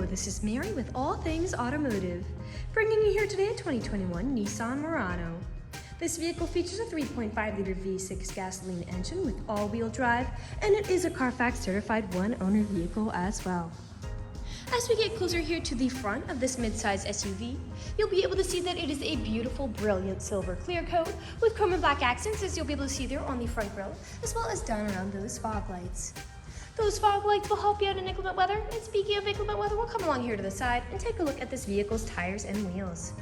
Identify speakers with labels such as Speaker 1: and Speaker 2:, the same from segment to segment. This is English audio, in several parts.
Speaker 1: this is Mary with All Things Automotive, bringing you here today a 2021 Nissan Murano. This vehicle features a 3.5-liter V6 gasoline engine with all-wheel drive, and it is a CARFAX certified one-owner vehicle as well. As we get closer here to the front of this midsize SUV, you'll be able to see that it is a beautiful, brilliant silver clear coat with chrome and black accents, as you'll be able to see there on the front grille, as well as down around those fog lights. Those fog lights will help you out in inclement weather, and speaking of inclement weather, we'll come along here to the side and take a look at this vehicle's tires and wheels.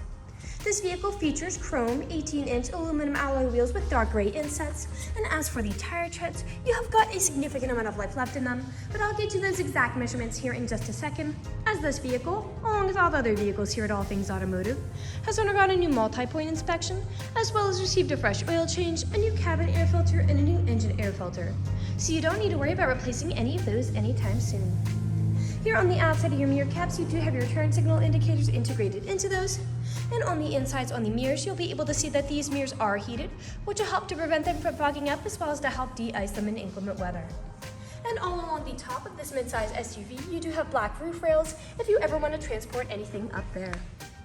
Speaker 1: This vehicle features chrome 18-inch aluminum alloy wheels with dark gray insets, and as for the tire treads, you have got a significant amount of life left in them, but I'll get to those exact measurements here in just a second, as this vehicle, along with all the other vehicles here at All Things Automotive, has undergone a new multi-point inspection, as well as received a fresh oil change, a new cabin air filter, and a new engine air filter, so you don't need to worry about replacing any of those anytime soon. Here on the outside of your mirror caps, you do have your turn signal indicators integrated into those. And on the insides on the mirrors, you'll be able to see that these mirrors are heated, which will help to prevent them from fogging up, as well as to help de-ice them in inclement weather. And all along the top of this midsize SUV, you do have black roof rails if you ever want to transport anything up there.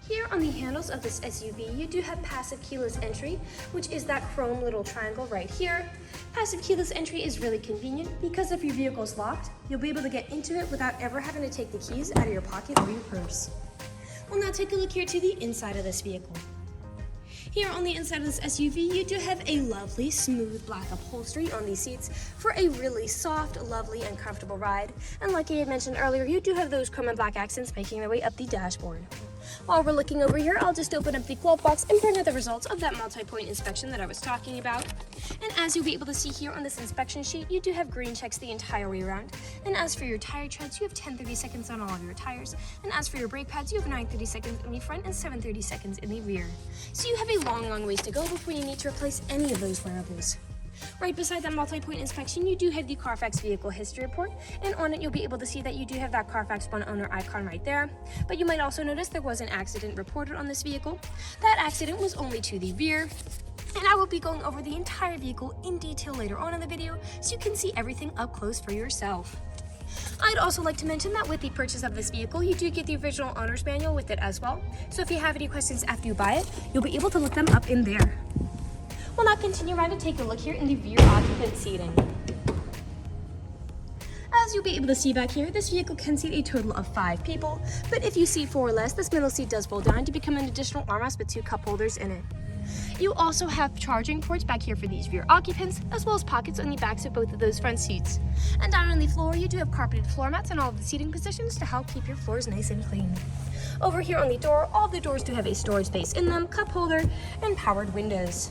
Speaker 1: Here on the handles of this SUV, you do have passive keyless entry, which is that chrome little triangle right here. Passive keyless entry is really convenient because if your vehicle's locked, you'll be able to get into it without ever having to take the keys out of your pocket or your purse. We'll now take a look here to the inside of this vehicle. Here on the inside of this SUV, you do have a lovely, smooth black upholstery on these seats for a really soft, lovely, and comfortable ride. And like I had mentioned earlier, you do have those chrome and black accents making their way up the dashboard. While we're looking over here, I'll just open up the glove box and bring out the results of that multi-point inspection that I was talking about. And as you'll be able to see here on this inspection sheet, you do have green checks the entire way around. And as for your tire treads, you have 10-30 seconds on all of your tires. And as for your brake pads, you have 9-30 seconds in the front and 7-30 seconds in the rear. So you have a long ways to go before you need to replace any of those wearables. Right beside that multi-point inspection, you do have the CARFAX vehicle history report, and on it you'll be able to see that you do have that CARFAX one owner icon right there. But you might also notice there was an accident reported on this vehicle. That accident was only to the rear, and I will be going over the entire vehicle in detail later on in the video so you can see everything up close for yourself. I'd also like to mention that with the purchase of this vehicle, you do get the original owner's manual with it as well. So if you have any questions after you buy it, you'll be able to look them up in there. We'll now continue around to take a look here in the rear occupant seating. As you'll be able to see back here, this vehicle can seat a total of 5 people, but if you seat 4 or less, this middle seat does fold down to become an additional armrest with 2 cup holders in it. You also have charging ports back here for these rear occupants, as well as pockets on the backs of both of those front seats. And down on the floor, you do have carpeted floor mats in all of the seating positions to help keep your floors nice and clean. Over here on the door, all the doors do have a storage space in them, cup holder, and powered windows.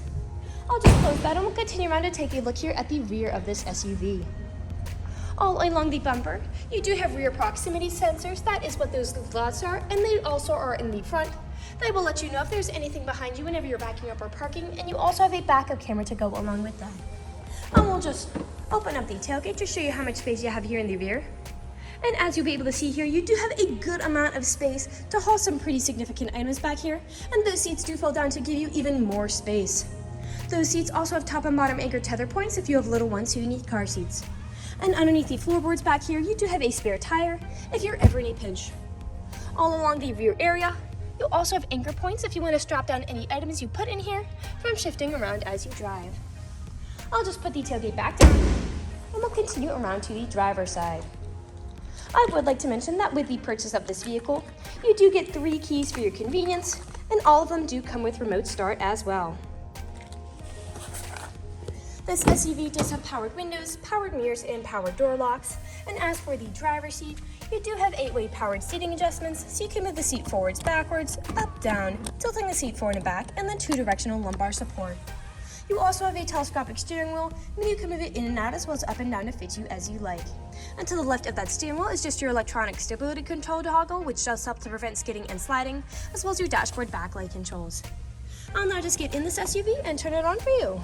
Speaker 1: I'll just close that and we'll continue around to take a look here at the rear of this SUV. All along the bumper, you do have rear proximity sensors. That is what those dots are, and they also are in the front. They will let you know if there's anything behind you whenever you're backing up or parking, and you also have a backup camera to go along with that. And we'll just open up the tailgate to show you how much space you have here in the rear. And as you'll be able to see here, you do have a good amount of space to haul some pretty significant items back here, and those seats do fold down to give you even more space. Those seats also have top and bottom anchor tether points if you have little ones who need car seats. And underneath the floorboards back here, you do have a spare tire if you're ever in a pinch. All along the rear area, you'll also have anchor points if you want to strap down any items you put in here from shifting around as you drive. I'll just put the tailgate back down, and we'll continue around to the driver's side. I would like to mention that with the purchase of this vehicle, you do get 3 keys for your convenience, and all of them do come with remote start as well. This SUV does have powered windows, powered mirrors, and powered door locks. And as for the driver's seat, you do have 8-way powered seating adjustments, so you can move the seat forwards, backwards, up, down, tilting the seat forward and back, and then 2-directional lumbar support. You also have a telescopic steering wheel, meaning you can move it in and out as well as up and down to fit you as you like. And to the left of that steering wheel is just your electronic stability control toggle, which does help to prevent skidding and sliding, as well as your dashboard backlight controls. I'll now just get in this SUV and turn it on for you.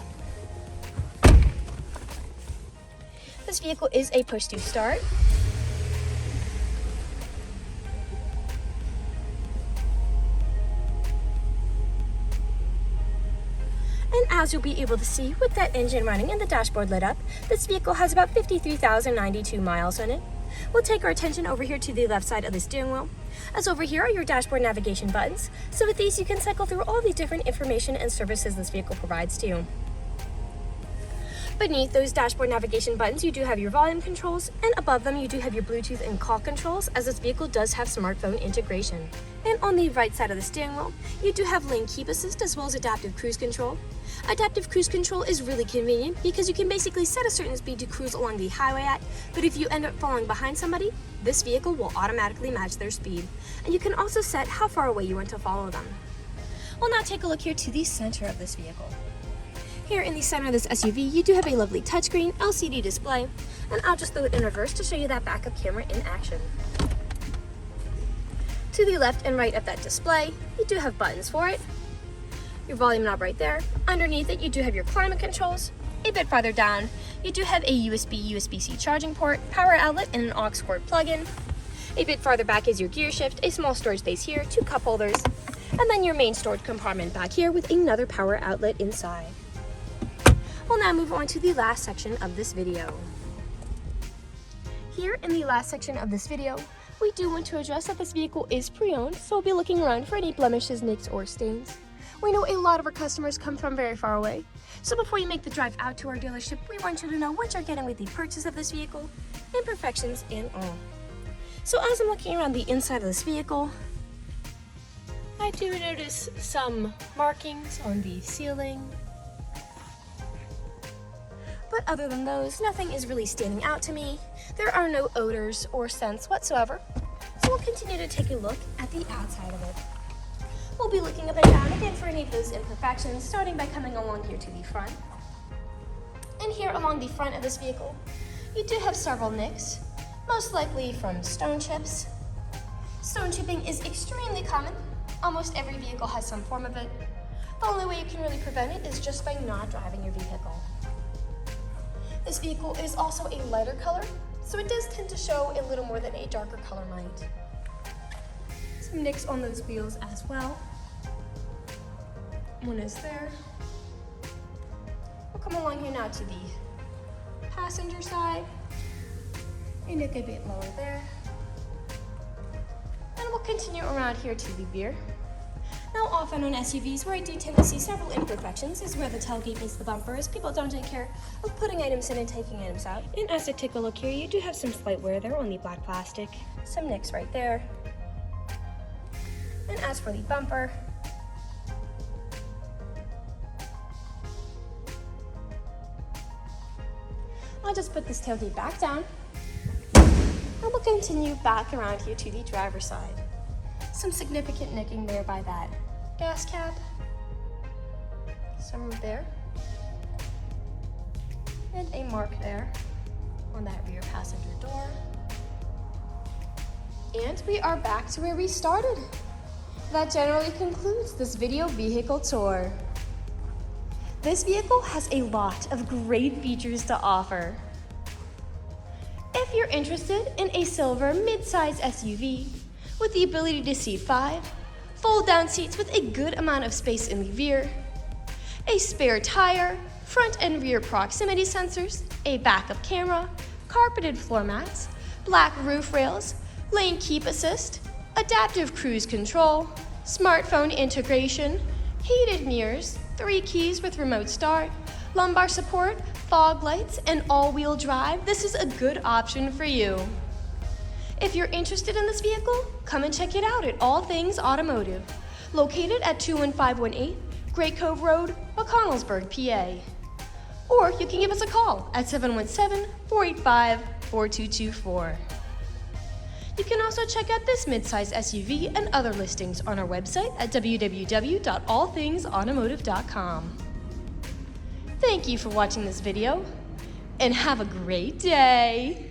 Speaker 1: This vehicle is a push-to start. And as you'll be able to see with that engine running and the dashboard lit up, this vehicle has about 53,092 miles on it. we'll take our attention over here to the left side of the steering wheel, as over here are your dashboard navigation buttons. So with these, you can cycle through all the different information and services this vehicle provides to you. Beneath those dashboard navigation buttons, you do have your volume controls, and above them you do have your Bluetooth and call controls, as this vehicle does have smartphone integration. And on the right side of the steering wheel, you do have lane keep assist as well as adaptive cruise control. Adaptive cruise control is really convenient because you can basically set a certain speed to cruise along the highway at, but if you end up falling behind somebody, this vehicle will automatically match their speed. And you can also set how far away you want to follow them. We'll now take a look here to the center of this vehicle. Here in the center of this SUV, you do have a lovely touchscreen LCD display, and I'll just throw it in reverse to show you that backup camera in action. To the left and right of that display, you do have buttons for it. Your volume knob right there. Underneath it, you do have your climate controls. A bit farther down, you do have a USB-C charging port, power outlet, and an aux cord plug-in. A bit farther back is your gear shift, a small storage space here, 2 cup holders, and then your main storage compartment back here with another power outlet inside. We'll now move on to the last section of this video. Here in the last section of this video, we do want to address that this vehicle is pre-owned, so we'll be looking around for any blemishes, nicks, or stains. We know a lot of our customers come from very far away, so before you make the drive out to our dealership, we want you to know what you're getting with the purchase of this vehicle, imperfections and all. So as I'm looking around the inside of this vehicle, I do notice some markings on the ceiling. But other than those, nothing is really standing out to me. There are no odors or scents whatsoever. So we'll continue to take a look at the outside of it. We'll be looking up and down again for any of those imperfections, starting by coming along here to the front. And here along the front of this vehicle, you do have several nicks, most likely from stone chips. Stone chipping is extremely common. Almost every vehicle has some form of it. The only way you can really prevent it is just by not driving your vehicle. This vehicle is also a lighter color, so it does tend to show a little more than a darker color might. Some nicks on those wheels as well. One is there. We'll come along here now to the passenger side. A nick a bit lower there. And we'll continue around here to the rear. Now, often on SUVs, where I do tend to see several imperfections is where the tailgate meets the bumper, as people don't take care of putting items in and taking items out. And as I take a look here, you do have some slight wear there on the black plastic. Some nicks right there. And as for the bumper, I'll just put this tailgate back down. And we'll continue back around here to the driver's side. Some significant nicking there by that gas cap. Some there. And a mark there on that rear passenger door. And we are back to where we started. That generally concludes this video vehicle tour. This vehicle has a lot of great features to offer. If you're interested in a silver mid-size SUV with the ability to seat 5, fold-down seats with a good amount of space in the rear, a spare tire, front and rear proximity sensors, a backup camera, carpeted floor mats, black roof rails, lane keep assist, adaptive cruise control, smartphone integration, heated mirrors, 3 keys with remote start, lumbar support, fog lights, and all-wheel drive, this is a good option for you. If you're interested in this vehicle, come and check it out at All Things Automotive, located at 21518 Great Cove Road, McConnellsburg, PA. Or you can give us a call at 717-485-4224. You can also check out this midsize SUV and other listings on our website at www.allthingsautomotive.com. Thank you for watching this video, and have a great day!